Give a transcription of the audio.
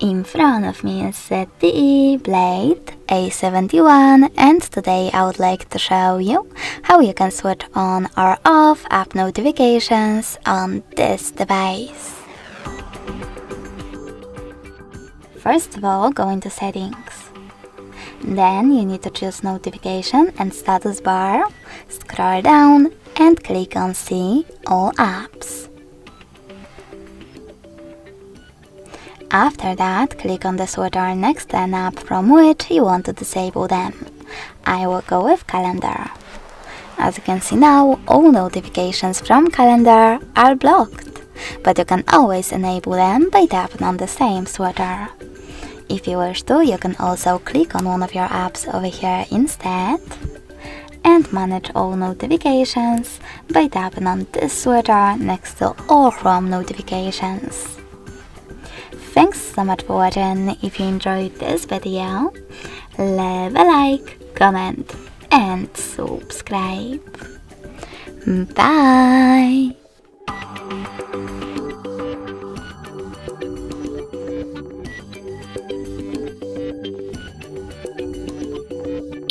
In front of me is ZTE Blade A71, and today I would like to show you how you can switch on or off app notifications on this device. First of all, go into Settings. Then you need to choose Notification and Status Bar, scroll down and click on See All Apps. After that, click on the switcher next to an app from which you want to disable them. I will go with Calendar. As you can see now, all notifications from Calendar are blocked, but you can always enable them by tapping on the same switcher. If you wish to, you can also click on one of your apps over here instead, and manage all notifications by tapping on this switcher next to all Chrome notifications. Thanks so much for watching. If you enjoyed this video, leave a like, comment and subscribe. Bye!